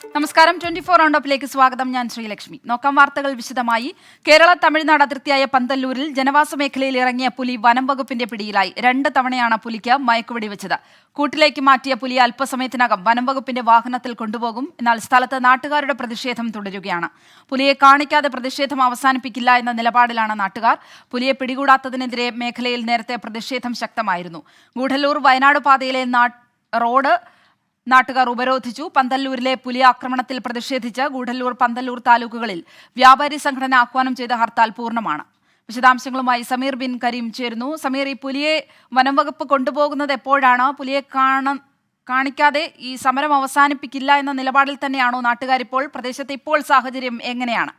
നമസ്കാരം. 24 റൗണ്ടപ്പിലേക്ക് സ്വാഗതം. ഞാൻ ശ്രീലക്ഷ്മി. നോക്കാം വാർത്തകൾ വിശദമായി. കേരള തമിഴ്നാട് അതിർത്തിയായ പന്തല്ലൂരിൽ ജനവാസ മേഖലയിൽ ഇറങ്ങിയ പുലി വനം വകുപ്പിന്റെ പിടിയിലായി. 2 തവണയാണ് പുലിക്ക് മയക്കുവെടി വെച്ചത്. കൂട്ടിലേക്ക് മാറ്റിയ പുലിയെ അല്പസമയത്തിനകം വനം വകുപ്പിന്റെ വാഹനത്തിൽ കൊണ്ടുപോകും. എന്നാൽ സ്ഥലത്ത് നാട്ടുകാരുടെ പ്രതിഷേധം തുടരുകയാണ്. പുലിയെ കാണിക്കാതെ പ്രതിഷേധം അവസാനിപ്പിക്കില്ല എന്ന നിലപാടിലാണ് നാട്ടുകാർ. പുലിയെ പിടികൂടാത്തതിനെതിരെ മേഖലയിൽ നേരത്തെ പ്രതിഷേധം ശക്തമായിരുന്നു. ഗൂഡല്ലൂർ വയനാട് പാതയിലെ റോഡ് നാട്ടുകാർ ഉപരോധിച്ചു. പന്തല്ലൂരിലെ പുലി ആക്രമണത്തിൽ പ്രതിഷേധിച്ച് ഗൂഡല്ലൂർ, പന്തല്ലൂർ താലൂക്കുകളിൽ വ്യാപാരി സംഘടന ആഹ്വാനം ചെയ്ത ഹർത്താൽ പൂർണ്ണമാണ്. വിശദാംശങ്ങളുമായി സമീർ ബിൻ കരീം ചേരുന്നു. സമീർ, ഈ പുലിയെ വനം വകുപ്പ് കൊണ്ടുപോകുന്നത് എപ്പോഴാണ്? പുലിയെ കാണിക്കാതെ ഈ സമരം അവസാനിപ്പിക്കില്ല എന്ന നിലപാടിൽ തന്നെയാണോ നാട്ടുകാരിപ്പോൾ? പ്രദേശത്തെ ഇപ്പോൾ സാഹചര്യം എങ്ങനെയാണ്?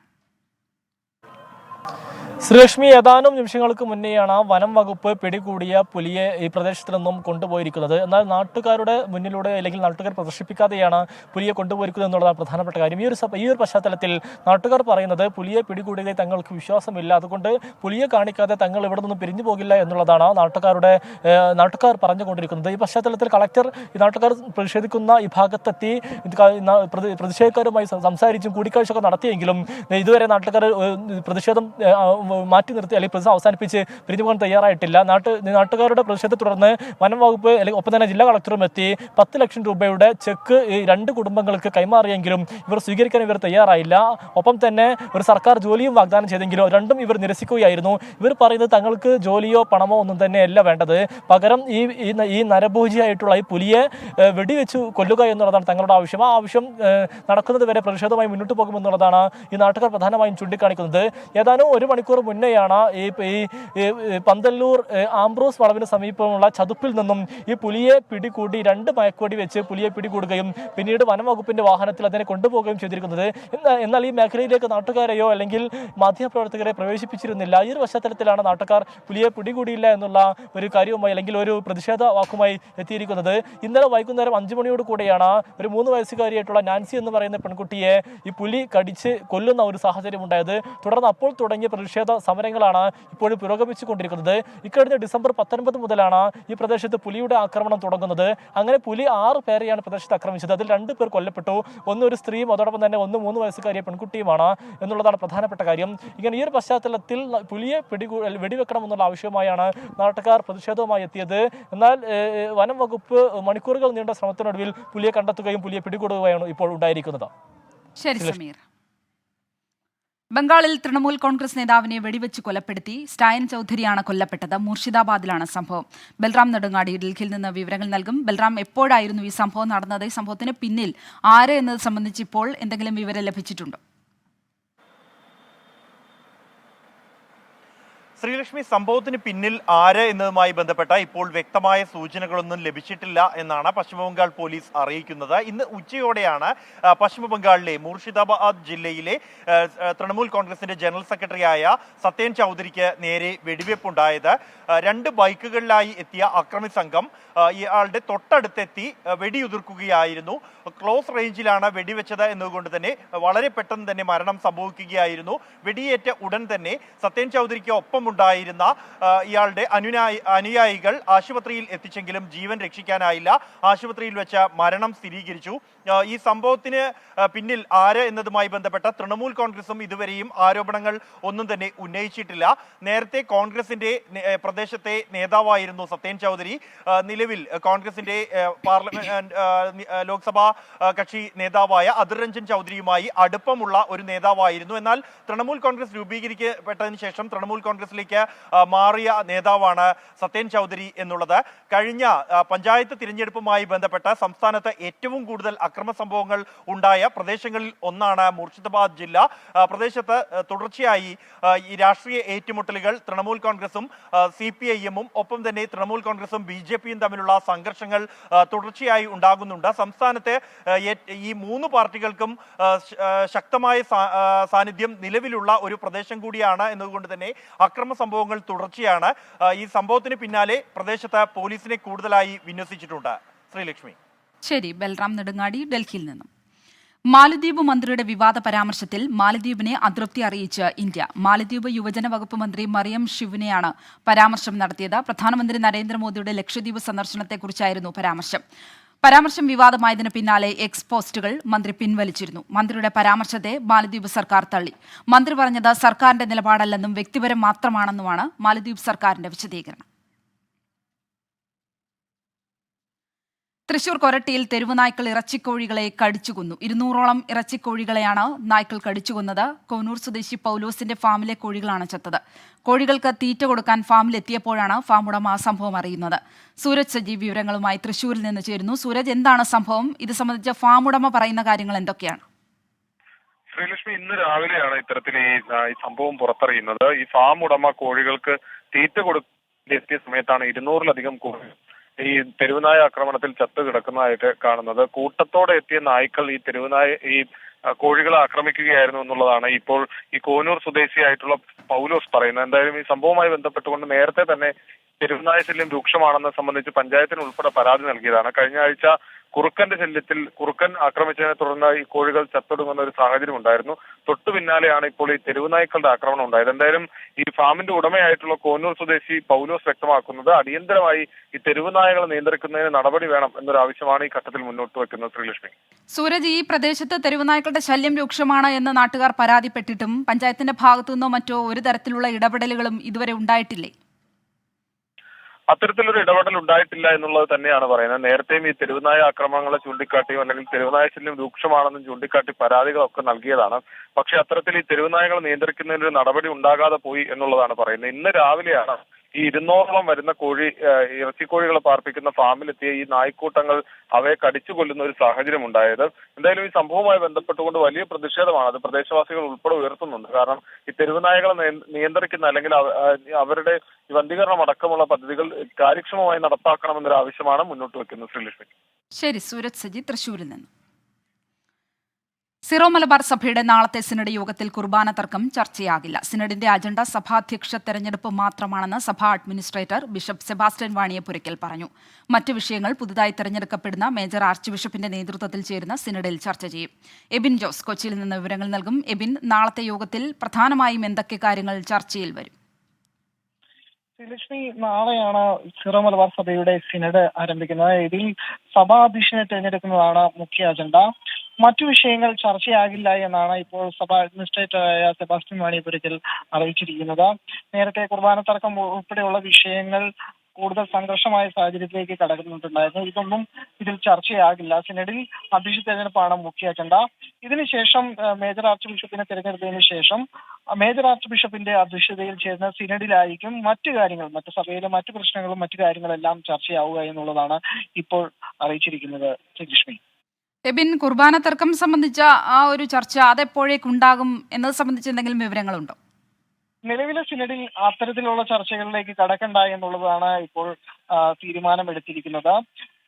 ശ്രീലക്ഷ്മി, ഏതാനും നിമിഷങ്ങൾക്ക് മുന്നെയാണ് വനം വകുപ്പ് പിടികൂടിയ പുലിയെ ഈ പ്രദേശത്ത് നിന്നും കൊണ്ടുപോയിരിക്കുന്നത്. എന്നാൽ നാട്ടുകാരുടെ മുന്നിലൂടെ അല്ലെങ്കിൽ നാട്ടുകാർ പ്രദർശിപ്പിക്കാതെയാണ് പുലിയെ കൊണ്ടുപോയിരിക്കുന്നത് എന്നുള്ളതാണ് പ്രധാനപ്പെട്ട കാര്യം. ഈ ഒരു പശ്ചാത്തലത്തിൽ നാട്ടുകാർ പറയുന്നത് പുലിയെ പിടികൂടിയതിൽ തങ്ങൾക്ക് വിശ്വാസമില്ല, അതുകൊണ്ട് പുലിയെ കാണിക്കാതെ തങ്ങൾ ഇവിടെ നിന്നും പിരിഞ്ഞു പോകില്ല എന്നുള്ളതാണ് നാട്ടുകാർ പറഞ്ഞുകൊണ്ടിരിക്കുന്നത്. ഈ പശ്ചാത്തലത്തിൽ കളക്ടർ ഈ നാട്ടുകാർ പ്രതിഷേധിക്കുന്ന ഈ ഭാഗത്തെത്തി പ്രതിഷേധക്കാരുമായി സംസാരിച്ചും കൂടിക്കാഴ്ചയൊക്കെ നടത്തിയെങ്കിലും ഇതുവരെ നാട്ടുകാർ പ്രതിഷേധം മാറ്റി നിർത്തി അല്ലെങ്കിൽ പ്രതിഷേധം അവസാനിപ്പിച്ച് പിരിഞ്ഞു പോകാൻ തയ്യാറായിട്ടില്ല. നാട്ടുകാരുടെ പ്രതിഷേധത്തെ തുടർന്ന് വനം വകുപ്പ് അല്ലെങ്കിൽ ഒപ്പം തന്നെ ജില്ലാ കളക്ടറും എത്തി 10 ലക്ഷം രൂപയുടെ ചെക്ക് ഈ 2 കുടുംബങ്ങൾക്ക് കൈമാറിയെങ്കിലും ഇവർ സ്വീകരിക്കാൻ ഇവർ തയ്യാറായില്ല. ഒപ്പം തന്നെ ഒരു സർക്കാർ ജോലിയും വാഗ്ദാനം ചെയ്തെങ്കിലും രണ്ടും ഇവർ നിരസിക്കുകയായിരുന്നു. ഇവർ പറയുന്നത് തങ്ങൾക്ക് ജോലിയോ പണമോ ഒന്നും തന്നെയല്ല വേണ്ടത്, പകരം ഈ നരഭോജിയായിട്ടുള്ള ഈ പുലിയെ വെടിവെച്ച് കൊല്ലുക എന്നുള്ളതാണ് തങ്ങളുടെ ആവശ്യം. ആ ആവശ്യം നടക്കുന്നത് വരെ പ്രതിഷേധമായി മുന്നോട്ട് പോകുമെന്നുള്ളതാണ് ഈ നാട്ടുകാർ പ്രധാനമായും ചൂണ്ടിക്കാണിക്കുന്നത്. ഏതാനും 1 മണിക്കൂർ മുന്നെയാണ് ഈ പന്തല്ലൂർ ആംബ്രോസ് വളവിന് സമീപമുള്ള ചതുപ്പിൽ നിന്നും ഈ പുലിയെ പിടികൂടി 2 മയക്കുവെടി വെച്ച് പുലിയെ പിടികൂടുകയും പിന്നീട് വനം വകുപ്പിന്റെ വാഹനത്തിൽ അതിനെ കൊണ്ടുപോവുകയും ചെയ്തിരിക്കുന്നത്. എന്നാൽ ഈ മേഖലയിലേക്ക് നാട്ടുകാരെയോ അല്ലെങ്കിൽ മാധ്യമപ്രവർത്തകരെ പ്രവേശിപ്പിച്ചിരുന്നില്ല. ഈ ഒരു പശ്ചാത്തലത്തിലാണ് നാട്ടുകാർ പുലിയെ പിടികൂടിയില്ല എന്നുള്ള ഒരു കാര്യവുമായി അല്ലെങ്കിൽ ഒരു പ്രതിഷേധ വാക്കുമായി എത്തിയിരിക്കുന്നത്. ഇന്നലെ വൈകുന്നേരം 5 മണിയോട് കൂടെയാണ് ഒരു 3 വയസ്സുകാരിയായിട്ടുള്ള നാൻസി എന്ന് പറയുന്ന പെൺകുട്ടിയെ ഈ പുലി കടിച്ച് കൊല്ലുന്ന ഒരു സാഹചര്യം ഉണ്ടായത്. തുടർന്ന് അപ്പോൾ തുടങ്ങിയ പ്രതിഷേധ സമരങ്ങളാണ് ഇപ്പോഴും പുരോഗമിച്ചുകൊണ്ടിരിക്കുന്നത്. ഇക്കഴിഞ്ഞ ഡിസംബർ 19 മുതലാണ് ഈ പ്രദേശത്ത് പുലിയുടെ ആക്രമണം തുടങ്ങുന്നത്. അങ്ങനെ പുലി 6 പേരെയാണ് പ്രദേശത്ത് ആക്രമിച്ചത്. അതിൽ 2 പേർ കൊല്ലപ്പെട്ടു. ഒരു സ്ത്രീയും അതോടൊപ്പം തന്നെ 3 വയസ്സുകാരിയ പെൺകുട്ടിയുമാണ് എന്നുള്ളതാണ് പ്രധാനപ്പെട്ട കാര്യം. ഇങ്ങനെ ഈ ഒരു പശ്ചാത്തലത്തിൽ പുലിയെ വെടിവെക്കണമെന്നുള്ള ആവശ്യമായാണ് നാട്ടുകാർ പ്രതിഷേധവുമായി എത്തിയത്. എന്നാൽ വനം വകുപ്പ് മണിക്കൂറുകൾ നീണ്ട ശ്രമത്തിനൊടുവിൽ പുലിയെ കണ്ടെത്തുകയും പുലിയെ പിടികൂടുകയാണ് ഇപ്പോൾ ഉണ്ടായിരിക്കുന്നത്. ശരി സമീർ. ബംഗാളിൽ തൃണമൂൽ കോൺഗ്രസ് നേതാവിനെ വെടിവെച്ച് കൊലപ്പെടുത്തി. സ്റ്റായൻ ചൌധരിയാണ് കൊല്ലപ്പെട്ടത്. മുർഷിദാബാദിലാണ് സംഭവം. ബൽറാം നെടുങ്ങാടി ഡൽഹിയിൽ നിന്ന് വിവരങ്ങൾ നൽകും. ബൽറാം, എപ്പോഴായിരുന്നു ഈ സംഭവം നടന്നത്? ഈ സംഭവത്തിന് പിന്നിൽ ആര് എന്നത് സംബന്ധിച്ച് ഇപ്പോൾ എന്തെങ്കിലും വിവരം ലഭിച്ചിട്ടുണ്ടോ? ശ്രീലക്ഷ്മി, സംഭവത്തിന് പിന്നിൽ ആര് എന്നതുമായി ബന്ധപ്പെട്ട ഇപ്പോൾ വ്യക്തമായ സൂചനകളൊന്നും ലഭിച്ചിട്ടില്ല എന്നാണ് പശ്ചിമബംഗാൾ പോലീസ് അറിയിക്കുന്നത്. ഇന്ന് ഉച്ചയോടെയാണ് പശ്ചിമബംഗാളിലെ മുർഷിദാബാദ് ജില്ലയിലെ തൃണമൂൽ കോൺഗ്രസിന്റെ ജനറൽ സെക്രട്ടറിയായ സത്യൻ ചൌധരിക്ക് നേരെ വെടിവെപ്പുണ്ടായത്. 2 ബൈക്കുകളിലായി എത്തിയ അക്രമി സംഘം ഇയാളുടെ തൊട്ടടുത്തെത്തി വെടിയുതിർക്കുകയായിരുന്നു. ക്ലോസ് റേഞ്ചിലാണ് വെടിവെച്ചത് എന്നതുകൊണ്ട് തന്നെ വളരെ പെട്ടെന്ന് തന്നെ മരണം സംഭവിക്കുകയായിരുന്നു. വെടിയേറ്റ ഉടൻ തന്നെ സത്യൻ ചൌധരിക്ക് ഒപ്പം ഉണ്ടായിരുന്ന ഇയാളുടെ അനുയായികൾ ആശുപത്രിയിൽ എത്തിച്ചെങ്കിലും ജീവൻ രക്ഷിക്കാനായില്ല. ആശുപത്രിയിൽ വെച്ച് മരണം സ്ഥിരീകരിച്ചു. ഈ സംഭവത്തിന് പിന്നിൽ ആര് എന്നതുമായി ബന്ധപ്പെട്ട തൃണമൂൽ കോൺഗ്രസും ഇതുവരെയും ആരോപണങ്ങൾ ഒന്നും തന്നെ ഉന്നയിച്ചിട്ടില്ല. നേരത്തെ കോൺഗ്രസിന്റെ പ്രദേശത്തെ നേതാവായിരുന്നു സത്യൻ ചൌധരി. നിലവിൽ കോൺഗ്രസിന്റെ ലോക്സഭാ കക്ഷി നേതാവായ അധിർ രഞ്ജൻ ചൌധരിയുമായി അടുപ്പമുള്ള ഒരു നേതാവായിരുന്നു. എന്നാൽ തൃണമൂൽ കോൺഗ്രസ് രൂപീകരിക്കപ്പെട്ടതിന് ശേഷം തൃണമൂൽ കോൺഗ്രസിലേക്ക് മാറിയ നേതാവാണ് സത്യൻ ചൌധരി എന്നുള്ളത്. കഴിഞ്ഞ പഞ്ചായത്ത് തിരഞ്ഞെടുപ്പുമായി ബന്ധപ്പെട്ട സംസ്ഥാനത്ത് ഏറ്റവും കൂടുതൽ അക്രമ സംഭവങ്ങൾ ഉണ്ടായ പ്രദേശങ്ങളിൽ ഒന്നാണ് മുർഷിദാബാദ് ജില്ല. പ്രദേശത്ത് തുടർച്ചയായി ഈ രാഷ്ട്രീയ ഏറ്റുമുട്ടലുകൾ തൃണമൂൽ കോൺഗ്രസും CPIM-ഉം ഒപ്പം തന്നെ തൃണമൂൽ കോൺഗ്രസും BJP-യും തമ്മിലുള്ള സംഘർഷങ്ങൾ തുടർച്ചയായി ഉണ്ടാകുന്നുണ്ട്. സംസ്ഥാനത്തെ ഈ 3 പാർട്ടികൾക്കും ശക്തമായ സാന്നിധ്യം നിലവിലുള്ള ഒരു പ്രദേശം കൂടിയാണ് എന്നതുകൊണ്ട് തന്നെ അക്രമ സംഭവങ്ങൾ തുടർച്ചയാണ്. ഈ സംഭവത്തിന് പിന്നാലെ പ്രദേശത്ത് പോലീസിനെ കൂടുതലായി വിന്യസിച്ചിട്ടുണ്ട്. ശ്രീലക്ഷ്മി. ശരി, ബൽറാം നെടുങ്ങാടി ഡൽഹിയിൽ നിന്നും. മാലദ്വീപ് മന്ത്രിയുടെ വിവാദ പരാമർശത്തിൽ മാലദ്വീപിനെ അതൃപ്തി അറിയിച്ച് ഇന്ത്യ. മാലദ്വീപ് യുവജന വകുപ്പ് മന്ത്രി മറിയം ഷിവിനെയാണ് പരാമർശം നടത്തിയത്. പ്രധാനമന്ത്രി നരേന്ദ്രമോദിയുടെ ലക്ഷദ്വീപ് സന്ദർശനത്തെക്കുറിച്ചായിരുന്നു പരാമർശം. പരാമർശം വിവാദമായതിനു പിന്നാലെ എക്സ് പോസ്റ്റുകൾ മന്ത്രി പിൻവലിച്ചിരുന്നു. മന്ത്രിയുടെ പരാമർശത്തെ മാലദ്വീപ് സർക്കാർ തള്ളി. മന്ത്രി പറഞ്ഞത് സർക്കാരിന്റെ നിലപാടല്ലെന്നും വ്യക്തിപരം മാത്രമാണെന്നുമാണ് മാലദ്വീപ് സർക്കാരിന്റെ വിശദീകരണം. തൃശൂർ കൊരട്ടിയിൽ തെരുവുനായ്ക്കൾ ഇറച്ചിക്കോഴികളെ കടിച്ചുകൊന്നു. 200ഓളം ഇറച്ചിക്കോഴികളെയാണ് നായ്ക്കൾ കടിച്ചുകൊന്നത്. കോനൂർ സ്വദേശി പൗലോസിന്റെ ഫാമിലെ കോഴികളാണ് ചത്തത്. കോഴികൾക്ക് തീറ്റ കൊടുക്കാൻ ഫാമിലെത്തിയപ്പോഴാണ് ഫാം ഉടമ സംഭവം അറിയുന്നത്. സൂരജ് സജീവ് വിവരങ്ങളുമായി തൃശൂരിൽ നിന്ന് ചേരുന്നു. സൂരജ്, എന്താണ് സംഭവം? ഇത് സംബന്ധിച്ച ഫാം ഉടമ പറയുന്ന കാര്യങ്ങൾ എന്തൊക്കെയാണ്? ശ്രീലക്ഷ്മി, ഇന്ന് രാവിലെയാണ് ഇത്തരത്തിൽ ഈ സംഭവം പുറത്തറിയുന്നത്. ഈ ഫാം ഉടമ കോഴികൾക്ക് തീറ്റ കൊടുത്തെത്തിയ സമയത്താണ് 200-ലധികം കോഴികൾ ഈ തെരുവുനായ ആക്രമണത്തിൽ ചത്തു കിടക്കുന്നതായിട്ട് കാണുന്നത്. കൂട്ടത്തോടെ എത്തിയ നായ്ക്കൾ ഈ കോഴികളെ ആക്രമിക്കുകയായിരുന്നു എന്നുള്ളതാണ് ഇപ്പോൾ ഈ കോനൂർ സ്വദേശിയായിട്ടുള്ള പൗലോസ് പറയുന്നത്. എന്തായാലും ഈ സംഭവവുമായി ബന്ധപ്പെട്ടുകൊണ്ട് നേരത്തെ തന്നെ തെരുവുനായ ശല്യം രൂക്ഷമാണെന്ന് സംബന്ധിച്ച് പഞ്ചായത്തിന് ഉൾപ്പെടെ പരാതി നൽകിയതാണ്. കഴിഞ്ഞ ആഴ്ച കുറുക്കന്റെ ശല്യത്തിൽ കുറുക്കൻ ആക്രമിച്ചതിനെ തുടർന്ന് ഈ കോഴികൾ ചത്തൊടുങ്ങുന്ന ഒരു സാഹചര്യം ഉണ്ടായിരുന്നു. തൊട്ടു പിന്നാലെയാണ് ഇപ്പോൾ ഈ തെരുവുനായ്ക്കളുടെ ആക്രമണം ഉണ്ടായത്. എന്തായാലും ഈ ഫാമിന്റെ ഉടമയായിട്ടുള്ള കോന്നൂർ സ്വദേശി പൗലോസ് വ്യക്തമാക്കുന്നത് അടിയന്തരമായി ഈ തെരുവുനായകളെ നിയന്ത്രിക്കുന്നതിന് നടപടി വേണം എന്നൊരു ആവശ്യമാണ് ഈ ഘട്ടത്തിൽ മുന്നോട്ട് വെക്കുന്നത്. ശ്രീലക്ഷ്മി, സൂരജ്, ഈ പ്രദേശത്ത് തെരുവുനായ്ക്കളുടെ ശല്യം രൂക്ഷമാണ് എന്ന് നാട്ടുകാർ പരാതിപ്പെട്ടിട്ടും പഞ്ചായത്തിന്റെ ഭാഗത്തുനിന്നോ മറ്റോ ഒരു തരത്തിലുള്ള ഇടപെടലുകളും ഇതുവരെ ഉണ്ടായിട്ടില്ലേ? അത്തരത്തിലൊരു ഇടപെടൽ ഉണ്ടായിട്ടില്ല എന്നുള്ളത് തന്നെയാണ് പറയുന്നത്. നേരത്തെയും ഈ തെരുവുനായ ആക്രമണങ്ങളെ ചൂണ്ടിക്കാട്ടിയോ അല്ലെങ്കിൽ തെരുവുനായ ശല്യം രൂക്ഷമാണെന്നും ചൂണ്ടിക്കാട്ടി പരാതികളൊക്കെ നൽകിയതാണ്. പക്ഷെ അത്തരത്തിൽ ഈ തെരുവുനായകളെ നിയന്ത്രിക്കുന്നതിനൊരു നടപടി ഉണ്ടാകാതെ പോയി എന്നുള്ളതാണ് പറയുന്നത്. ഇന്ന് രാവിലെയാണ് ഈ 200ഓളം വരുന്ന ഇറച്ചിക്കോഴികളെ പാർപ്പിക്കുന്ന ഫാമിലെത്തിയ ഈ നായ്ക്കൂട്ടങ്ങൾ അവയെ കടിച്ചു കൊല്ലുന്ന ഒരു സാഹചര്യം ഉണ്ടായത്. എന്തായാലും ഈ സംഭവവുമായി ബന്ധപ്പെട്ടുകൊണ്ട് വലിയ പ്രതിഷേധമാണ് അത് പ്രദേശവാസികൾ ഉൾപ്പെടെ ഉയർത്തുന്നുണ്ട്. കാരണം ഈ തെരുവുനായകളെ നിയന്ത്രിക്കുന്ന അല്ലെങ്കിൽ അവരുടെ വന്ധീകരണം അടക്കമുള്ള പദ്ധതികൾ കാര്യക്ഷമമായി നടപ്പാക്കണമെന്നൊരു ആവശ്യമാണ് മുന്നോട്ട് വെക്കുന്നത്. ശ്രീലക്ഷ്മി, ശരി. സൂരജ് സജി തൃശ്ശൂരിൽ നിന്ന്. സിറോ മലബാർ സഭയുടെ നാളത്തെ സിനഡ് യോഗത്തിൽ കുർബാന തർക്കം ചർച്ചയാകില്ല. സിനഡിന്റെ അജണ്ട സഭാധ്യക്ഷ തെരഞ്ഞെടുപ്പ് മാത്രമാണെന്ന് സഭാ അഡ്മിനിസ്ട്രേറ്റർ ബിഷപ്പ് സെബാസ്റ്റ്യൻ വാണിയപുരയ്ക്കൽ പറഞ്ഞു. മറ്റ് വിഷയങ്ങൾ പുതുതായി തെരഞ്ഞെടുക്കപ്പെടുന്ന മേജർ ആർച്ച് ബിഷപ്പിന്റെ നേതൃത്വത്തിൽ ചേരുന്ന സിനഡിൽ ചർച്ച ചെയ്യും. എബിൻ ജോസ് കൊച്ചിയിൽ നിന്ന് വിവരങ്ങൾ നൽകും. എബിൻ, നാളത്തെ യോഗത്തിൽ പ്രധാനമായും എന്തൊക്കെ കാര്യങ്ങൾ ചർച്ചയിൽ വരും? ശ്രീലക്ഷ്മി, നാളെയാണ് സിറോ മലബാർ സഭയുടെ സിനഡ് ആരംഭിക്കുന്നത്. ഇതിൽ സഭാധ്യക്ഷനെ തിരഞ്ഞെടുക്കുന്നതാണ് മുഖ്യ അജണ്ട. മറ്റു വിഷയങ്ങൾ ചർച്ചയാകില്ല എന്നാണ് ഇപ്പോൾ സഭാ അഡ്മിനിസ്ട്രേറ്ററായ സെബാസ്റ്റ്യൻ വാണിയപുരയ്ക്കൽ അറിയിച്ചിരിക്കുന്നത്. നേരത്തെ കുർബാന തർക്കം ഉൾപ്പെടെയുള്ള വിഷയങ്ങൾ കൂടുതൽ സംഘർഷമായ സാഹചര്യത്തിലേക്ക് കടക്കുന്നുണ്ടായിരുന്നു. ഇതൊന്നും ഇതിൽ ചർച്ചയാകില്ല. സിനഡിൽ അധ്യക്ഷ തെരഞ്ഞെടുപ്പാണ് മുഖ്യ അജണ്ട. ഇതിനുശേഷം മേജർ ആർച്ച് ബിഷപ്പിനെ തിരഞ്ഞെടുത്തതിനു ശേഷം മേജർ ആർച്ച് ബിഷപ്പിന്റെ അധ്യക്ഷതയിൽ ചേർന്ന സിനഡിലായിരിക്കും മറ്റു കാര്യങ്ങൾ, മറ്റു സഭയിലെ മറ്റു പ്രശ്നങ്ങളും മറ്റു കാര്യങ്ങളെല്ലാം ചർച്ചയാവുക എന്നുള്ളതാണ് ഇപ്പോൾ അറിയിച്ചിരിക്കുന്നത്. ശ്രീലക്ഷ്മി, എബിൻ, കുർബാന തർക്കം സംബന്ധിച്ച ആ ഒരു ചർച്ച അതെപ്പോഴേക്കുണ്ടാകും എന്നത് സംബന്ധിച്ച് എന്തെങ്കിലും വിവരങ്ങളുണ്ടോ? നിലവിലെ സിനഡിൽ അത്തരത്തിലുള്ള ചർച്ചകളിലേക്ക് കടക്കണ്ട എന്നുള്ളതാണ് ഇപ്പോൾ തീരുമാനമെടുത്തിരിക്കുന്നത്.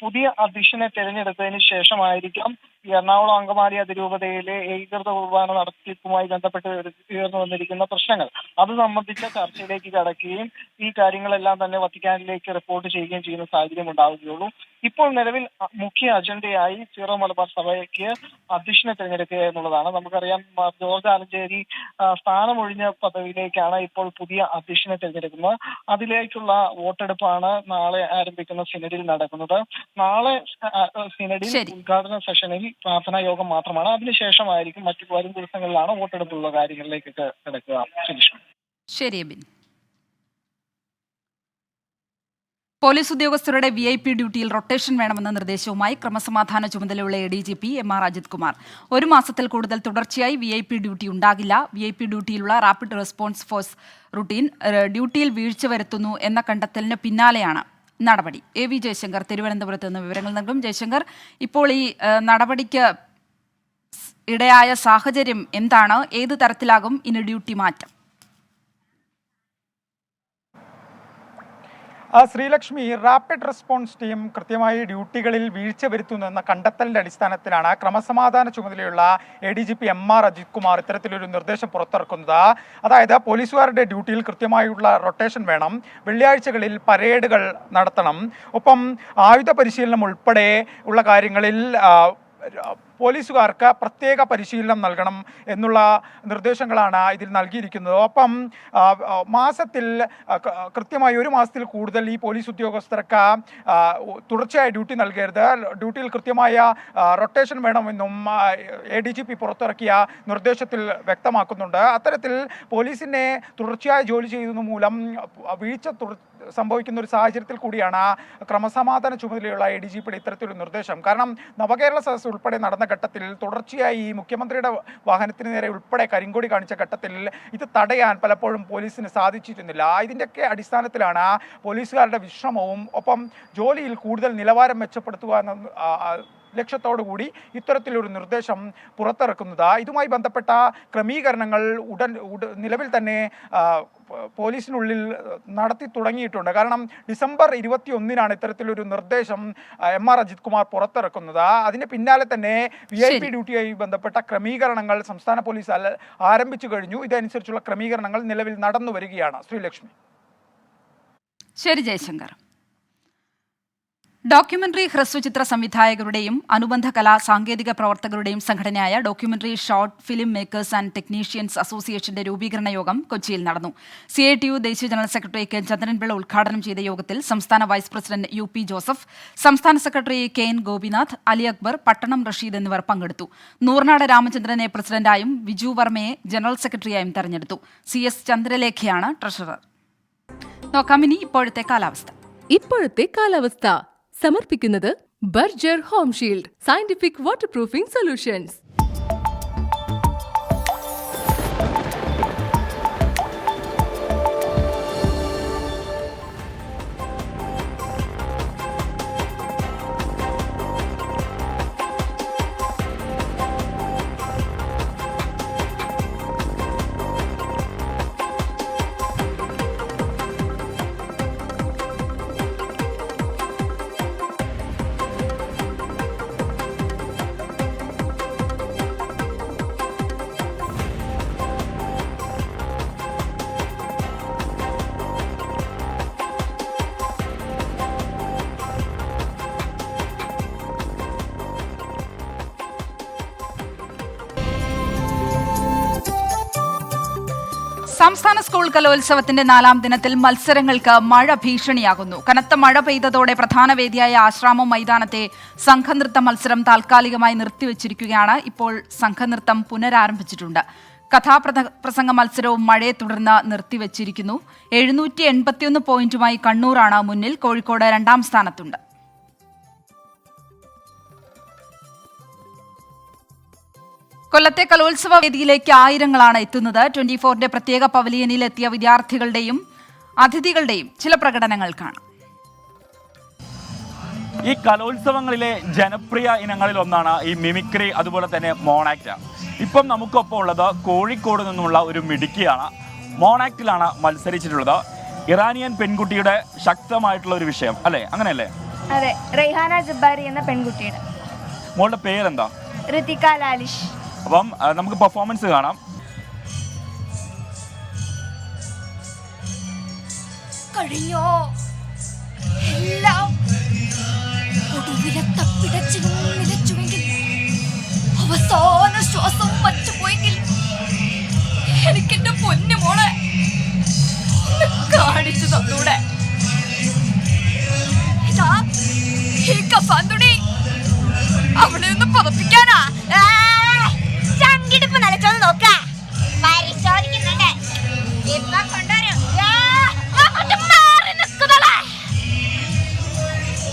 പുതിയ അധ്യക്ഷനെ തെരഞ്ഞെടുത്തതിന് ശേഷമായിരിക്കാം എറണാകുളം അങ്കമാലി അതിരൂപതയിലെ ഏകീകൃത കുർബാന നടത്തിപ്പുമായി ബന്ധപ്പെട്ട് ഉയർന്നു വന്നിരിക്കുന്ന പ്രശ്നങ്ങൾ അത് സംബന്ധിച്ച ചർച്ചയിലേക്ക് കടക്കുകയും ഈ കാര്യങ്ങളെല്ലാം തന്നെ വത്തിക്കാനിലേക്ക് റിപ്പോർട്ട് ചെയ്യുകയും ചെയ്യുന്ന സാഹചര്യം ഉണ്ടാവുകയുള്ളൂ. ഇപ്പോൾ നിലവിൽ മുഖ്യ അജണ്ടയായി സീറോ മലബാർ സഭയ്ക്ക് അധ്യക്ഷനെ തിരഞ്ഞെടുക്കുക എന്നുള്ളതാണ്. നമുക്കറിയാം, ജോർജ് ആലഞ്ചേരി സ്ഥാനമൊഴിഞ്ഞ പദവിയിലേക്കാണ് ഇപ്പോൾ പുതിയ അധ്യക്ഷനെ തിരഞ്ഞെടുക്കുന്നത്. അതിലേക്കുള്ള വോട്ടെടുപ്പാണ് നാളെ ആരംഭിക്കുന്ന സിനഡിൽ നടക്കുന്നത്. നാളെ സിനഡിൽ ഉദ്ഘാടന സെഷനിൽ പ്രാർത്ഥനാ യോഗം മാത്രമാണ്. അതിനുശേഷമായിരിക്കും മറ്റു വരും ദിവസങ്ങളിലാണ് വോട്ടെടുപ്പുള്ള കാര്യങ്ങളിലേക്കൊക്കെ കിടക്കുക. ശരി എബിൻ. പോലീസ് ഉദ്യോഗസ്ഥരുടെ VIP ഡ്യൂട്ടിയിൽ റൊട്ടേഷൻ വേണമെന്ന നിർദ്ദേശവുമായി ക്രമസമാധാന ചുമതലയുള്ള ADGP MR അജിത് കുമാർ. 1 മാസത്തിൽ കൂടുതൽ തുടർച്ചയായി VIP ഡ്യൂട്ടി ഉണ്ടാകില്ല. VIP ഡ്യൂട്ടിയിലുള്ള റാപ്പിഡ് റെസ്പോൺസ് ഫോഴ്സ് റൂട്ടീൻ ഡ്യൂട്ടിയിൽ വീഴ്ച വരുത്തുന്നു എന്ന കണ്ടെത്തലിന് പിന്നാലെയാണ് നടപടി. AV ജയശങ്കർ തിരുവനന്തപുരത്ത് നിന്ന് വിവരങ്ങൾ നൽകും. ജയശങ്കർ, ഇപ്പോൾ ഈ നടപടിക്ക് ഇടയായ സാഹചര്യം എന്താണ്? ഏത് തരത്തിലാകും ഇനി ഡ്യൂട്ടി മാറ്റം? ശ്രീലക്ഷ്മി, റാപ്പിഡ് റെസ്പോൺസ് ടീം കൃത്യമായി ഡ്യൂട്ടികളിൽ വീഴ്ച വരുത്തുന്നു എന്ന കണ്ടെത്തലിന്റെ അടിസ്ഥാനത്തിലാണ് ക്രമസമാധാന ചുമതലയുള്ള ADGP MR അജിത് കുമാർ ഇത്തരത്തിലൊരു നിർദ്ദേശം പുറത്തിറക്കുന്നത്. അതായത് പോലീസുകാരുടെ ഡ്യൂട്ടിയിൽ കൃത്യമായുള്ള റൊട്ടേഷൻ വേണം, വെള്ളിയാഴ്ചകളിൽ പരേഡുകൾ നടത്തണം, ഒപ്പം ആയുധ പരിശീലനം ഉൾപ്പെടെ ഉള്ള കാര്യങ്ങളിൽ പോലീസുകാർക്ക് പ്രത്യേക പരിശീലനം നൽകണം എന്നുള്ള നിർദ്ദേശങ്ങളാണ് ഇതിൽ നൽകിയിരിക്കുന്നത്. ഒപ്പം മാസത്തിൽ കൃത്യമായി 1 മാസത്തിൽ കൂടുതൽ ഈ പോലീസ് ഉദ്യോഗസ്ഥർക്ക് തുടർച്ചയായി ഡ്യൂട്ടി നൽകരുത്, ഡ്യൂട്ടിയിൽ കൃത്യമായ റൊട്ടേഷൻ വേണമെന്നും ADGP പുറത്തിറക്കിയ നിർദ്ദേശത്തിൽ വ്യക്തമാക്കുന്നുണ്ട്. അത്തരത്തിൽ പോലീസിനെ തുടർച്ചയായ ജോലി ചെയ്യുന്നത് മൂലം വീഴ്ച സംഭവിക്കുന്ന ഒരു സാഹചര്യത്തിൽ കൂടിയാണ് ക്രമസമാധാന ചുമതലയുള്ള ADGPയുടെ ഇത്തരത്തിലൊരു നിർദ്ദേശം. കാരണം നവകേരള സദസ്സ് ഉൾപ്പെടെ നടന്ന ഘട്ടത്തിൽ തുടർച്ചയായി ഈ മുഖ്യമന്ത്രിയുടെ വാഹനത്തിന് നേരെ ഉൾപ്പെടെ കരിങ്കൊടി കാണിച്ച ഘട്ടത്തിൽ ഇത് തടയാൻ പലപ്പോഴും പോലീസിന് സാധിച്ചിരുന്നില്ല. ഇതിൻ്റെയൊക്കെ അടിസ്ഥാനത്തിലാണ് പോലീസുകാരുടെ വിശ്രമവും ഒപ്പം ജോലിയിൽ കൂടുതൽ നിലവാരം മെച്ചപ്പെടുത്തുക എന്ന ലക്ഷ്യത്തോടുകൂടി ഇത്തരത്തിലൊരു നിർദ്ദേശം പുറത്തിറക്കുന്നത്. ഇതുമായി ബന്ധപ്പെട്ട ക്രമീകരണങ്ങൾ നിലവിൽ തന്നെ പോലീസിനുള്ളിൽ നടത്തി തുടങ്ങിയിട്ടുണ്ട്. കാരണം ഡിസംബർ 21-നാണ് ഇത്തരത്തിലൊരു നിർദ്ദേശം MR അജിത് കുമാർ പുറത്തിറക്കുന്നത്. അതിന് പിന്നാലെ തന്നെ VIP ഡ്യൂട്ടിയായി ബന്ധപ്പെട്ട ക്രമീകരണങ്ങൾ സംസ്ഥാന പോലീസ് ആരംഭിച്ചു കഴിഞ്ഞു. ഇതനുസരിച്ചുള്ള ക്രമീകരണങ്ങൾ നിലവിൽ നടന്നു വരികയാണ്. ശ്രീലക്ഷ്മി. ശരി ജയശങ്കർ. ഡോക്യുമെന്ററി ഹ്രസ്വചിത്ര സംവിധായകരുടെയും അനുബന്ധ കലാ സാങ്കേതിക പ്രവർത്തകരുടെയും സംഘടനയായ documentary short film makers and technicians അസോസിയേഷന്റെ രൂപീകരണ യോഗം കൊച്ചിയിൽ നടന്നു. CITU ദേശീയ ജനറൽ സെക്രട്ടറി K ചന്ദ്രൻപിള്ള ഉദ്ഘാടനം ചെയ്ത യോഗത്തിൽ സംസ്ഥാന വൈസ് പ്രസിഡന്റ് UP ജോസഫ്, സംസ്ഥാന സെക്രട്ടറി KN ഗോപിനാഥ്, അലി അക്ബർ, പട്ടണം റഷീദ് എന്നിവർ പങ്കെടുത്തു. നൂർനാട് രാമചന്ദ്രനെ പ്രസിഡന്റായും വിജു വർമ്മയെ ജനറൽ സെക്രട്ടറിയായും തെരഞ്ഞെടുത്തു. CS ചന്ദ്രലേഖയാണ് ട്രഷറർ. നോക്കാം ഇനി ഇപ്പോഴത്തെ കാലാവസ്ഥ. സമർപ്പിക്കുന്നത് Berger Home Shield scientific waterproofing solutions. സംസ്ഥാന സ്കൂൾ കലോത്സവത്തിന്റെ 4ാം ദിനത്തിൽ മത്സരങ്ങൾക്ക് മഴ ഭീഷണിയാകുന്നു. കനത്ത മഴ പെയ്തതോടെ പ്രധാന വേദിയായ ആശ്രാമം മൈതാനത്തെ സംഘനൃത്ത മത്സരം താൽക്കാലികമായി നിർത്തിവച്ചിരിക്കുകയാണ്. ഇപ്പോൾ സംഘനൃത്തം പുനരാരംഭിച്ചിട്ടുണ്ട്. കഥാപ്രസംഗ മത്സരവും മഴയെ തുടർന്ന് നിർത്തിവച്ചിരിക്കുന്നു. 781 പോയിന്റുമായി കണ്ണൂരാണ് മുന്നിൽ. കോഴിക്കോട് 2ാം സ്ഥാനത്തുണ്ട്. കൊല്ലത്തെ കലോത്സവ വേദിയിലേക്ക് ആയിരങ്ങളാണ് എത്തുന്നത്. 24ന്റെ പ്രത്യേക പവലിയനിൽ എത്തിയ വിദ്യാർത്ഥികളുടെയും അതിഥികളുടെയും ചില പ്രകടനങ്ങൾ കാണാം. ഈ കലോത്സവങ്ങളിലെ ജനപ്രിയ ഇനങ്ങളിൽ ഒന്നാണ് ഈ മിമിക്രി, അതുപോലെ തന്നെ മോണാക്ട്. ഇപ്പം നമുക്കൊപ്പം ഉള്ളത് കോഴിക്കോട് നിന്നുള്ള ഒരു മിടുക്കിയാണ്. മോണാക്റ്റിലാണ് മത്സരിച്ചിട്ടുള്ളത്. ഇറാനിയൻ പെൺകുട്ടിയുടെ ശക്തമായിട്ടുള്ള ഒരു വിഷയം അല്ലേ, അങ്ങനെയല്ലേ? അതെ, റൈഹാന ജബ്ബാരി എന്ന പെൺകുട്ടിയുടെ. മോളുടെ പേരെന്താ? ഋതിക ലാലിഷ്. അപ്പം നമുക്ക് പെർഫോമൻസ് കാണാം. കഴിഞ്ഞോ എല്ലാം ഒടുവിലെ തപ്പിടച്ചു നിലച്ചുവെങ്കിൽ, അവസാന ശ്വാസം വച്ചുപോയെങ്കിൽ എനിക്കെന്റെ പൊന്നു മോളെ കാണിച്ചു തന്നൂടെ. ഇതാ ഈ കഫാന്തുണി അവളെ ഒന്ന് പതപ്പിക്കാനാ. ചങ്കിടിപ്പ് നിലച്ചോന്ന് നോക്ക പരിശോധിക്കുന്നുണ്ട്. ഇപ്പൊ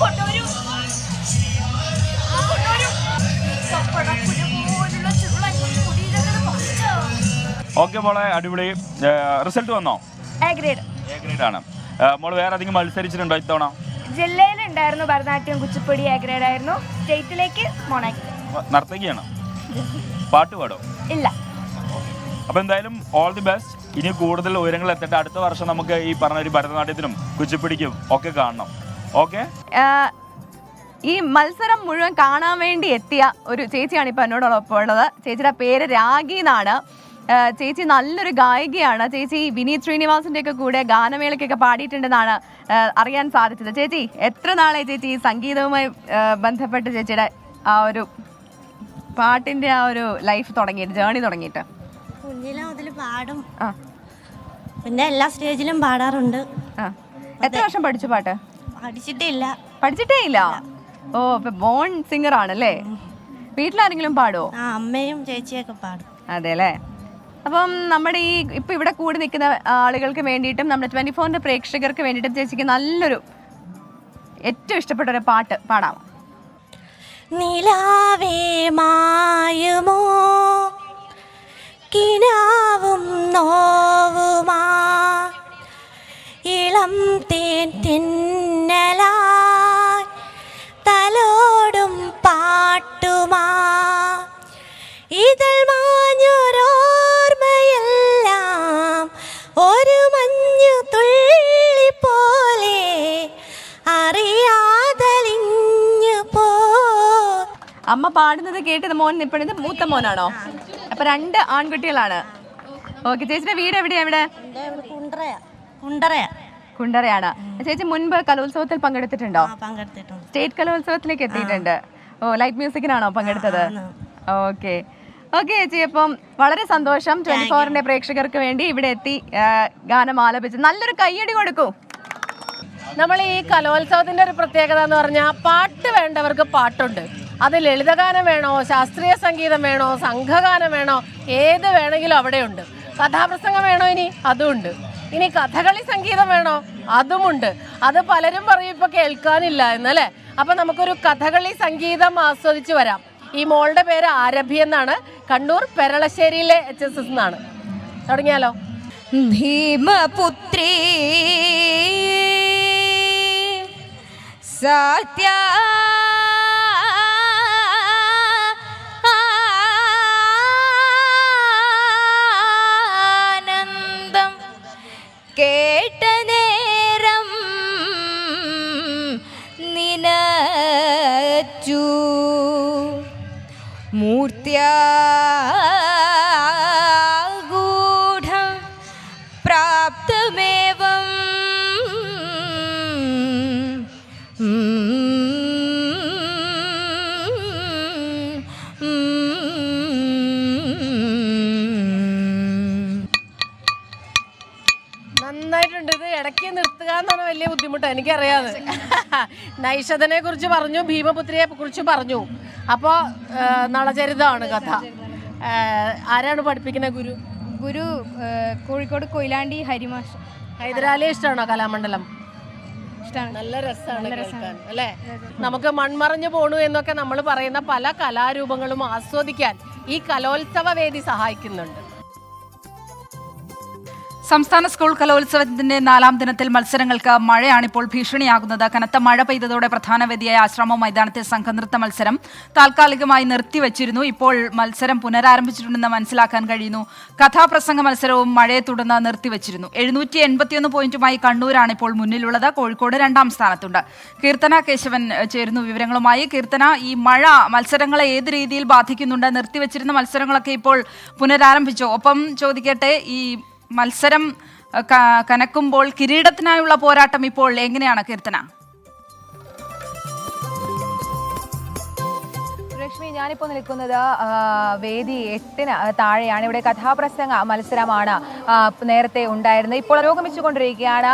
കൊണ്ടുവരും. ഓക്കെ മോളെ, അടിപൊളി. റിസൾട്ട് വന്നോ? A grade. എ ഗ്രേഡ് ആണ്. മോള് വേറെ അധികം മത്സരിച്ചിട്ടുണ്ടോ ഇത്തവണ? ജില്ലയിലുണ്ടായിരുന്നു ഭരതനാട്യം, കുച്ചിപ്പുടി എ ഗ്രേഡ് ആയിരുന്നു. സ്റ്റേറ്റിലേക്ക് മോണാക്ട്. നർത്തകിയാണ്. പാട്ട് പാടോ? ഇല്ല. അപ്പൊ എന്തായാലും ഓൾ ദി ബെസ്റ്റ്. ഇനി കൂടുതൽ ഉയരങ്ങൾ എത്തട്ടെ. അടുത്ത വർഷം നമുക്ക് ഈ പറഞ്ഞ ഒരു ഭരതനാട്യത്തിനും കുച്ചിപ്പിടിക്കും ഒക്കെ കാണണം. ഓക്കെ. ഈ മത്സരം മുഴുവൻ കാണാൻ വേണ്ടി എത്തിയ ഒരു ചേച്ചിയാണ് ഇപ്പൊ എന്നോടൊപ്പം ഉള്ളത്. ചേച്ചിയുടെ പേര് രാഗി എന്നാണ്. ചേച്ചി നല്ലൊരു ഗായികയാണ്. ചേച്ചി വിനീത് ശ്രീനിവാസിന്റെ ഒക്കെ കൂടെ ഗാനമേളയ്ക്കൊക്കെ പാടിയിട്ടുണ്ടെന്നാണ് അറിയാൻ സാധിച്ചത്. ചേച്ചി എത്ര നാളായി ചേച്ചി ഈ സംഗീതവുമായി ബന്ധപ്പെട്ട് ചേച്ചിയുടെ ആ ഒരു പാട്ടിന്റെ ആ ഒരു ലൈഫ് തുടങ്ങിയിട്ട്, ജേണി തുടങ്ങിയിട്ട്? കുഞ്ഞിലെ മുതൽ പാടും, ആ പിന്നെ എല്ലാ സ്റ്റേജിലും പാടാറുണ്ട്. ആ. എത്ര വർഷം പഠിച്ചു പാട്ട്? പഠിച്ചിട്ടില്ല. പഠിച്ചിട്ടേ ഇല്ല? ഓ, ഇപ്പൊ ബോൺ സിംഗർ ആണല്ലേ. വീട്ടിലാരെങ്കിലും പാടുവോ? ആ, അമ്മയും ചേച്ചിയൊക്കെ പാടും. അതെ അല്ലേ. അപ്പം നമ്മുടെ ഈ ഇപ്പൊ ഇവിടെ കൂടി നിൽക്കുന്ന ആളുകൾക്ക് വേണ്ടിയിട്ടും നമ്മുടെ 24ന്റെ പ്രേക്ഷകർക്ക് വേണ്ടിയിട്ടും ചേച്ചിക്ക് നല്ലൊരു ഏറ്റവും ഇഷ്ടപ്പെട്ട ഒരു പാട്ട് പാടാമോ? നിലാവേ മായുമോ കിനാവും നോവുമാ ഇളം തേൻ തിന്നലായി തലോടും പാട്ടുമാ ഇതിൽ മാഞ്ഞൊരോർമ്മയെല്ലാം ഒരു മഞ്ഞു തുള്ളി പോലെ അറിയാതലിഞ്ഞു പോ. അമ്മ പാടുന്നത് കേട്ടത് മോൻ ഇപ്പോഴത് മൂത്ത മോനാണോ? അപ്പൊ 2 ആൺകുട്ടികളാണ്. ഓക്കെ, ചേച്ചിയുടെ വീട് എവിടെയാ? ഇവിടെ കുണ്ടറയാണ്. ചേച്ചി മുൻപ് കലോത്സവത്തിൽ പങ്കെടുത്തിട്ടുണ്ടോ? പങ്കെടുത്തിട്ടുണ്ട്. സ്റ്റേറ്റ് കലോത്സവത്തിലേക്ക് എത്തിയിട്ടുണ്ട്. ഓ, ലൈറ്റ് മ്യൂസിക്കിനാണോ പങ്കെടുത്തത്? ഓക്കെ ഓക്കെ ചേച്ചി, അപ്പം വളരെ സന്തോഷം. 24ന്റെ പ്രേക്ഷകർക്ക് വേണ്ടി ഇവിടെ എത്തി ഗാനം ആലപിച്ച് നല്ലൊരു കയ്യടി കൊടുക്കൂ. നമ്മൾ ഈ കലോത്സവത്തിന്റെ ഒരു പ്രത്യേകത എന്ന് പറഞ്ഞാൽ പാട്ട് വേണ്ടവർക്ക് പാട്ടുണ്ട്. അത് ലളിതഗാനം വേണോ, ശാസ്ത്രീയ സംഗീതം വേണോ, സംഘഗാനം വേണോ, ഏത് വേണമെങ്കിലും അവിടെയുണ്ട്. കഥാപ്രസംഗം വേണോ, ഇനി അതുമുണ്ട്. ഇനി കഥകളി സംഗീതം വേണോ, അതുമുണ്ട്. അത് പലരും പറയും ഇപ്പൊ കേൾക്കാനില്ല എന്നല്ലേ. അപ്പൊ നമുക്കൊരു കഥകളി സംഗീതം ആസ്വദിച്ച് വരാം. ഈ മോളുടെ പേര് ആരഭി എന്നാണ്, കണ്ണൂർ പെരളശ്ശേരിയിലെ HSS എന്നാണ്. തുടങ്ങിയാലോ? ഭീമപുത്രീ സത്യ ആനന്ദം കേട്ട നേരം നിനച്ചു മൂർത്തിയാഗൂഢം പ്രാപ്തമേവം നന്നായിട്ടുണ്ട്. ഇത് ഇടയ്ക്ക് നിർത്തുക എന്നാണ് വലിയ ബുദ്ധിമുട്ട്, എനിക്കറിയാതെ. നൈഷധനെ കുറിച്ച് പറഞ്ഞു, ഭീമപുത്രിയെ കുറിച്ച് പറഞ്ഞു. അപ്പോൾ നളചരിതമാണ് കഥ. ആരാണ് പഠിപ്പിക്കുന്നത്? ഗുരു കോഴിക്കോട് കൊയിലാണ്ടി ഹരിമാഷ്. ഹൈദരാലി ഇഷ്ടമാണോ കലാമണ്ഡലം? ഇഷ്ടമാണ്. നല്ല രസമാണ് കേൾക്കാൻ അല്ലേ. നമുക്ക് മൺമറഞ്ഞു പോണു എന്നൊക്കെ നമ്മൾ പറയുന്ന പല കലാരൂപങ്ങളും ആസ്വദിക്കാൻ ഈ കലോത്സവ വേദി സഹായിക്കുന്നുണ്ട്. സംസ്ഥാന സ്കൂൾ കലോത്സവത്തിന്റെ 4ാം ദിനത്തിൽ മത്സരങ്ങൾക്ക് മഴയാണിപ്പോൾ ഭീഷണിയാകുന്നത്. കനത്ത മഴ പെയ്തതോടെ പ്രധാന വേദിയായ ആശ്രമ മൈതാനത്തെ സംഘനൃത്ത മത്സരം താൽക്കാലികമായി നിർത്തിവച്ചിരുന്നു. ഇപ്പോൾ മത്സരം പുനരാരംഭിച്ചിട്ടുണ്ടെന്ന് മനസ്സിലാക്കാൻ കഴിയുന്നു. കഥാപ്രസംഗ മത്സരവും മഴയെ തുടർന്ന് നിർത്തിവച്ചിരുന്നു. 781 പോയിന്റുമായി കണ്ണൂരാണ് ഇപ്പോൾ മുന്നിലുള്ളത്. കോഴിക്കോട് 2ാം സ്ഥാനത്തുണ്ട്. കീർത്തന കേശവൻ ചേരുന്നു വിവരങ്ങളുമായി. കീർത്തന, ഈ മഴ മത്സരങ്ങളെ ഏത് രീതിയിൽ ബാധിക്കുന്നുണ്ട്? നിർത്തിവച്ചിരുന്ന മത്സരങ്ങളൊക്കെ ഇപ്പോൾ പുനരാരംഭിച്ചോ? ഒപ്പം ചോദിക്കട്ടെ, ഈ മത്സരം കനക്കുമ്പോൾ കിരീടത്തിനായുള്ള പോരാട്ടം ഇപ്പോൾ എങ്ങനെയാണ് കീർത്തന? ലക്ഷ്മി, ഞാനിപ്പോൾ നിൽക്കുന്നത് വേദി 8-ന് താഴെയാണ്. ഇവിടെ കഥാപ്രസംഗ മത്സരമാണ് നേരത്തെ ഉണ്ടായിരുന്നത്. ഇപ്പോൾ പുരോഗമിച്ചുകൊണ്ടിരിക്കുകയാണ്.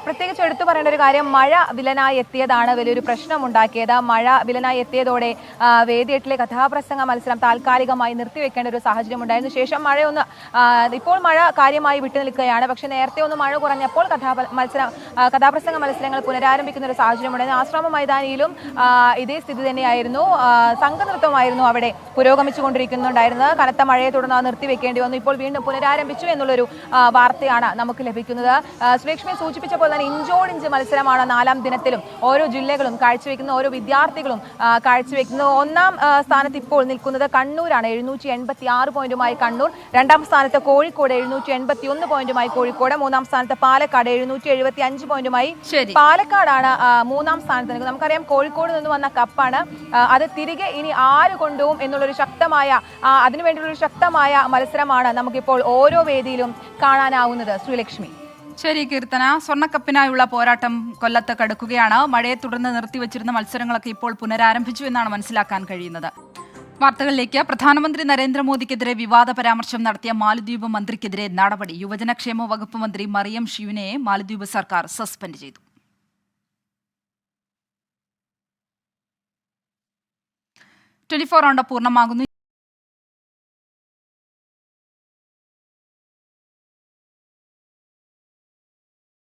പ്രത്യേകിച്ച് എടുത്തു പറയേണ്ട ഒരു കാര്യം, മഴ വിലനായി എത്തിയതാണ് വലിയൊരു പ്രശ്നമുണ്ടാക്കിയത്. മഴ വിലനായി എത്തിയതോടെ വേദി 8-ലെ കഥാപ്രസംഗ മത്സരം താൽക്കാലികമായി നിർത്തിവെക്കേണ്ട ഒരു സാഹചര്യം ഉണ്ടായിരുന്നു. ശേഷം ഇപ്പോൾ മഴ കാര്യമായി വിട്ടു നിൽക്കുകയാണ്. പക്ഷേ നേരത്തെ ഒന്ന് മഴ കുറഞ്ഞപ്പോൾ കഥാപ്രസംഗ മത്സരങ്ങൾ പുനരാരംഭിക്കുന്ന ഒരു സാഹചര്യം ഉണ്ടായിരുന്നു. ആശ്രമ മൈതാനിയിലും ഇതേ സ്ഥിതി തന്നെയായിരുന്നു. സംഘനൃത്തമായിരുന്നു അവിടെ പുരോഗമിച്ചുകൊണ്ടിരിക്കുന്നുണ്ടായിരുന്നത്. കനത്ത മഴയെ തുടർന്ന് നിർത്തിവെക്കേണ്ടി വന്നു. ഇപ്പോൾ വീണ്ടും പുനരാരംഭിച്ചു എന്നുള്ളൊരു വാർത്തയാണ് നമുക്ക് ലഭിക്കുന്നത്. സുലക്ഷ്മി സൂചിപ്പിച്ച പോലെ തന്നെ ഇഞ്ചോടിഞ്ച് മത്സരമാണ് 4ാം ദിനത്തിലും ഓരോ ജില്ലകളും കാഴ്ചവെക്കുന്ന, ഓരോ വിദ്യാർത്ഥികളും കാഴ്ചവെക്കുന്നത്. 1ാം സ്ഥാനത്ത് ഇപ്പോൾ നിൽക്കുന്നത് കണ്ണൂരാണ്. 786 പോയിന്റുമായി കണ്ണൂർ. 2ാം സ്ഥാനത്ത് കോഴിക്കോട് 781 പോയിന്റുമായി കോഴിക്കോട്. 3ാം സ്ഥാനത്ത് പാലക്കാട് 775 പോയിന്റുമായി പാലക്കാടാണ് 3ാം സ്ഥാനത്ത് നിൽക്കുന്നത്. നമുക്കറിയാം കോഴിക്കോട് നിന്ന് വന്ന കപ്പാണ്. അത് തിരികെ ഇനി ആര് കൊണ്ടുപോകും എന്നുള്ളൊരു അതിനുവേണ്ടിയുള്ളൊരു ശക്തമായ മത്സരമാണ് നമുക്കിപ്പോൾ ഓരോ വേദിയിലും കാണാനാവുന്നത്. ശ്രീലക്ഷ്മി. ശരി കീർത്തന, സ്വർണ്ണക്കപ്പിനായുള്ള പോരാട്ടം കൊല്ലത്ത് കടുക്കുകയാണ്. മഴയെ തുടർന്ന് നിർത്തിവച്ചിരുന്ന മത്സരങ്ങളൊക്കെ ഇപ്പോൾ പുനരാരംഭിച്ചു എന്നാണ് മനസ്സിലാക്കാൻ കഴിയുന്നത്. വാർത്തകളിലേക്ക്. പ്രധാനമന്ത്രി നരേന്ദ്രമോദിക്കെതിരെ വിവാദ പരാമർശം നടത്തിയ മാലദ്വീപ് മന്ത്രിക്കെതിരെ നടപടി. യുവജനക്ഷേമ വകുപ്പ് മന്ത്രി മറിയം ഷിയുനയെ മാലദ്വീപ് സർക്കാർ സസ്പെൻഡ് ചെയ്തു. 24 റൗണ്ട് പൂർണ്ണമാകുന്നു.